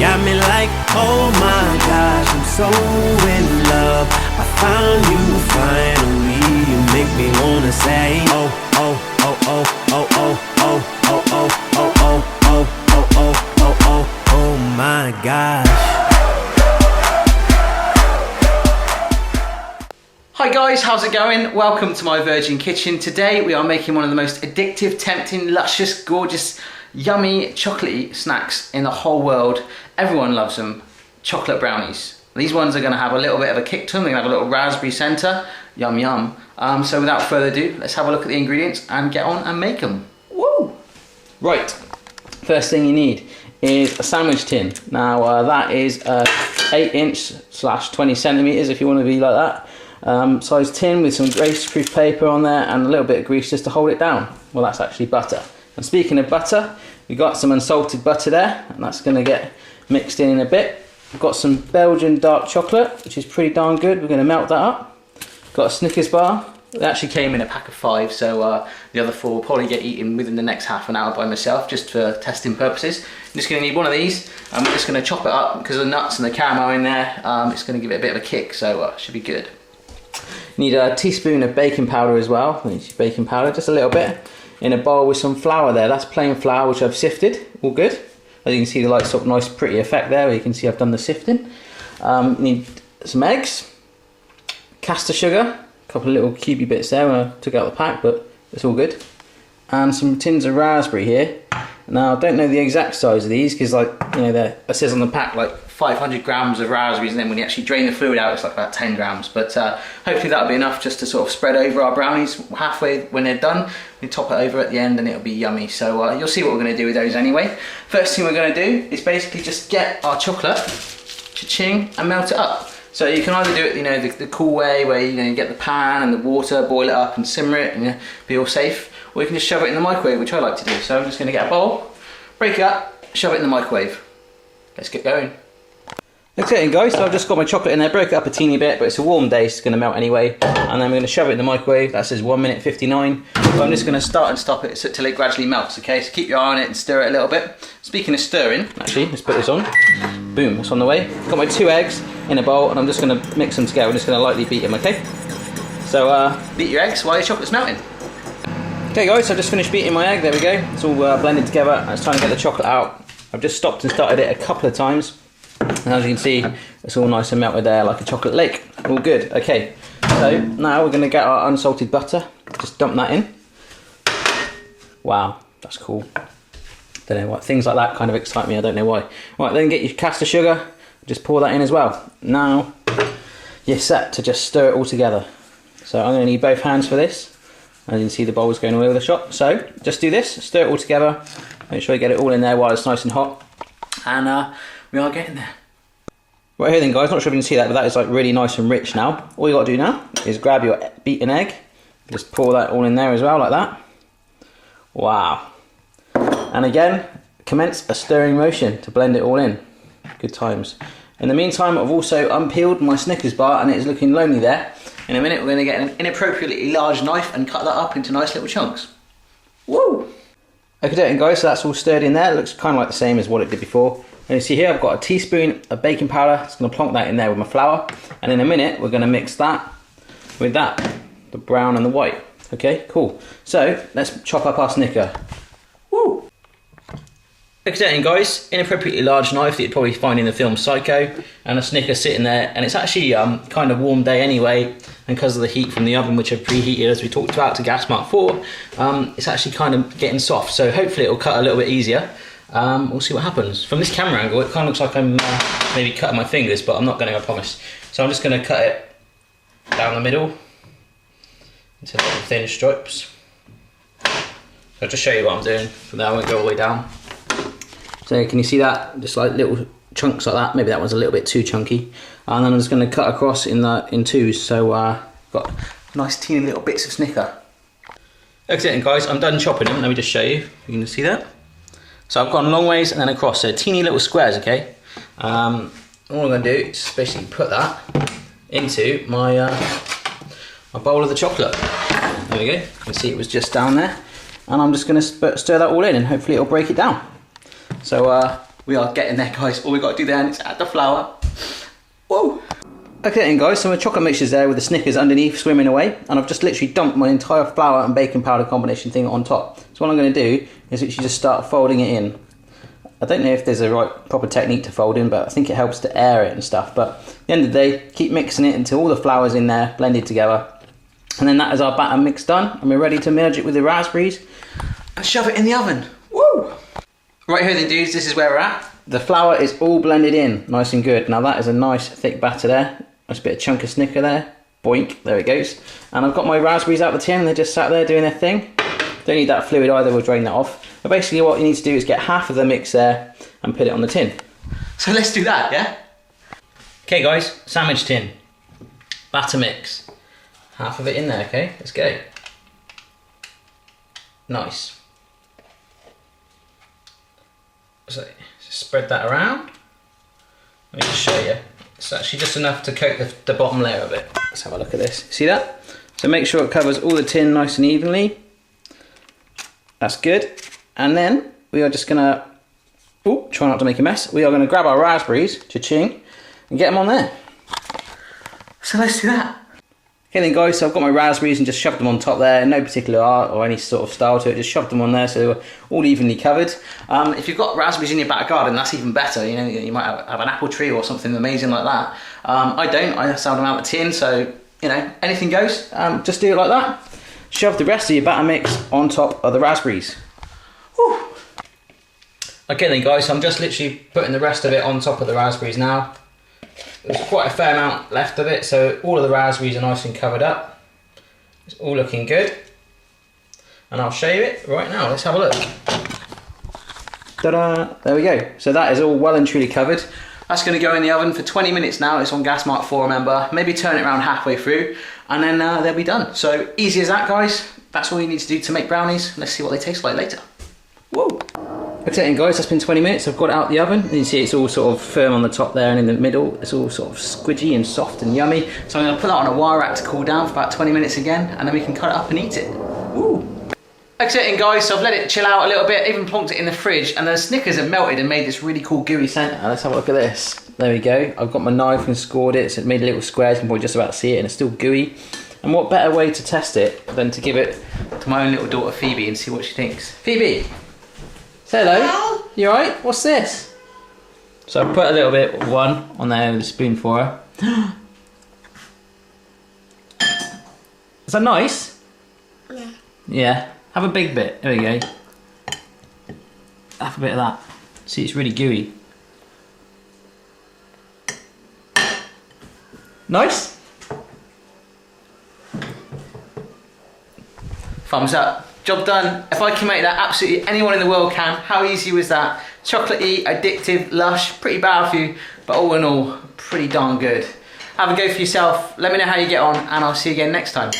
got me like, oh my gosh, I'm so in love. I found you finally. You make me wanna say, oh, oh, oh, oh, oh, oh, oh, oh, oh, oh, oh, oh, oh, oh, oh, oh, oh my gosh. Hi guys, how's it going? Welcome to my Virgin Kitchen. Today we are making one of the most addictive, tempting, luscious, gorgeous, yummy, chocolatey snacks in the whole world. Everyone loves them. Chocolate brownies. These ones are going to have a little bit of a kick to them. They're going to have a little raspberry centre. Yum yum. So without further ado, let's have a look at the ingredients and get on and make them. Woo! Right, first thing you need is a sandwich tin. Now that is 8" / 20 centimetres if you want to be like that. Size tin with some greaseproof paper on there and a little bit of grease just to hold it down. Well, that's actually butter. And speaking of butter, we got some unsalted butter there, and that's going to get mixed in a bit. We've got some Belgian dark chocolate, which is pretty darn good. We're going to melt that up. Got a Snickers bar. It actually came in a pack of 5, so the other 4 will probably get eaten within the next half an hour by myself, just for testing purposes. I'm just going to need one of these, and we're just going to chop it up because of the nuts and the caramel in there. It's going to give it a bit of a kick, so it should be good. Need a teaspoon of baking powder as well. Baking powder, just a little bit, in a bowl with some flour there. That's plain flour which I've sifted. All good. As you can see, the like sort of nice pretty effect there where you can see I've done the sifting. Need some eggs, caster sugar, a couple of little cubey bits there when I took out the pack, but it's all good. And some tins of raspberry here. Now I don't know the exact size of these because, like, you know, it says on the pack like 500 grams of raspberries, and then when you actually drain the fluid out it's like about 10 grams, but hopefully that'll be enough just to sort of spread over our brownies halfway when they're done. We top it over at the end and it'll be yummy. So you'll see what we're going to do with those anyway. First thing we're going to do is basically just get our chocolate, cha-ching, and melt it up. So you can either do it, you know, the cool way where you get the pan and the water, boil it up and simmer it and be all safe, or you can just shove it in the microwave, which I like to do. So I'm just going to get a bowl, break it up, shove it in the microwave. Let's get going. Okay guys, so I've just got my chocolate in there, broke it up a teeny bit, but it's a warm day, so it's going to melt anyway. And then we're going to shove it in the microwave. That says 1 minute 59. So I'm just going to start and stop it till it gradually melts, okay? So keep your eye on it and stir it a little bit. Speaking of stirring, actually, let's put this on. Boom, it's on the way. Got my 2 eggs in a bowl, and I'm just going to mix them together. I'm just going to lightly beat them, okay? So beat your eggs while your chocolate's melting. Okay guys, so I've just finished beating my egg, there we go. It's all blended together, and it's time to get the chocolate out. I've just stopped and started it a couple of times. And as you can see, it's all nice and melted there like a chocolate lake. All good. Okay, so now we're going to get our unsalted butter. Just dump that in. Wow, that's cool. Don't know why. Things like that kind of excite me, I don't know why. Right, then get your caster sugar. Just pour that in as well. Now, you're set to just stir it all together. So I'm going to need both hands for this. As you can see, the bowl's going all over the shop. So just do this, stir it all together. Make sure you get it all in there while it's nice and hot. And we are getting there. Right here then guys, not sure if you can see that, but that is like really nice and rich now. All you got to do now is grab your beaten egg, just pour that all in there as well, like that. Wow. And again, commence a stirring motion to blend it all in. Good times. In the meantime, I've also unpeeled my Snickers bar and it is looking lonely there. In a minute we're going to get an inappropriately large knife and cut that up into nice little chunks. Woo! Okay guys, so that's all stirred in there. It looks kind of like the same as what it did before. And you see here I've got a teaspoon of baking powder. Just going to plonk that in there with my flour. And in a minute we're going to mix that with that, the brown and the white. Okay, cool. So let's chop up our Snicker. Woo! Okay guys, inappropriately large knife that you'd probably find in the film Psycho, and a Snicker sitting there, and it's actually kind of warm day anyway, and because of the heat from the oven which I've preheated as we talked about to gas mark 4, it's actually kind of getting soft, so hopefully it'll cut a little bit easier. We'll see what happens. From this camera angle it kind of looks like I'm maybe cutting my fingers, but I'm not going to, I promise. So I'm just going to cut it down the middle into little thin stripes. So I'll just show you what I'm doing. From there I won't go all the way down. So can you see that? Just like little chunks like that. Maybe that one's a little bit too chunky. And then I'm just going to cut across in 2s. So got nice teeny little bits of Snicker. Okay then guys, I'm done chopping them. Let me just show you. You can see that. So I've gone long ways and then across. So teeny little squares, okay? All I'm going to do is basically put that into my my bowl of the chocolate. There we go. You can see it was just down there. And I'm just going to stir that all in and hopefully it'll break it down. So we are getting there, guys. All we got to do then is add the flour. Whoa! Okay then guys, so my chocolate mixture's there with the Snickers underneath swimming away, and I've just literally dumped my entire flour and baking powder combination thing on top. So what I'm going to do is literally just start folding it in. I don't know if there's a right proper technique to fold in, but I think it helps to air it and stuff. But at the end of the day, keep mixing it until all the flour's in there, blended together. And then that is our batter mix done, and we're ready to merge it with the raspberries and shove it in the oven. Woo! Right here then dudes, this is where we're at. The flour is all blended in, nice and good. Now that is a nice thick batter there. Nice bit of chunk of Snicker there. Boink, there it goes. And I've got my raspberries out the tin, they're just sat there doing their thing. Don't need that fluid either, we'll drain that off. But basically what you need to do is get half of the mix there and put it on the tin. So let's do that, yeah? Okay guys, sandwich tin. Batter mix. Half of it in there, okay? Let's go. Nice. So just spread that around. Let me just show you. It's actually just enough to coat the bottom layer of it. Let's have a look at this. See that? So make sure it covers all the tin nice and evenly. That's good. And then we are just gonna, try not to make a mess. We are gonna grab our raspberries, cha-ching, and get them on there. So let's do that. Okay then guys, so I've got my raspberries and just shoved them on top there, no particular art or any sort of style to it, just shoved them on there so they were all evenly covered. If you've got raspberries in your back garden, that's even better, you know, you might have an apple tree or something amazing like that. I don't, I sell them out of tin, so, you know, anything goes, just do it like that. Shove the rest of your batter mix on top of the raspberries. Whew. Okay then guys, so I'm just literally putting the rest of it on top of the raspberries now. There's quite a fair amount left of it, so all of the raspberries are nice and covered up. It's all looking good. And I'll show you it right now. Let's have a look. Ta-da! There we go. So that is all well and truly covered. That's going to go in the oven for 20 minutes now. It's on gas mark 4, remember. Maybe turn it around halfway through, and then they'll be done. So easy as that, guys. That's all you need to do to make brownies. Let's see what they taste like later. Whoa! Okay then guys, that's been 20 minutes, I've got it out the oven. You can see it's all sort of firm on the top there, and in the middle it's all sort of squidgy and soft and yummy. So I'm going to put that on a wire rack to cool down for about 20 minutes again, and then we can cut it up and eat it. Woo! Okay then guys, so I've let it chill out a little bit, even plonked it in the fridge, and the Snickers have melted and made this really cool gooey centre. Let's have a look at this. There we go. I've got my knife and scored it, so it made a little square, you can probably just about see it, and it's still gooey. And what better way to test it than to give it to my own little daughter Phoebe and see what she thinks. Phoebe! Say hello. You alright? What's this? So I put a little bit of one on there with a spoon for her. Is that nice? Yeah. Yeah. Have a big bit. There we go. Have a bit of that. See, it's really gooey. Nice? Thumbs up. Job done. If I can make that, absolutely anyone in the world can. How easy was that? Chocolatey, addictive, lush, pretty bad for you, but all in all, pretty darn good. Have a go for yourself. Let me know how you get on, and I'll see you again next time.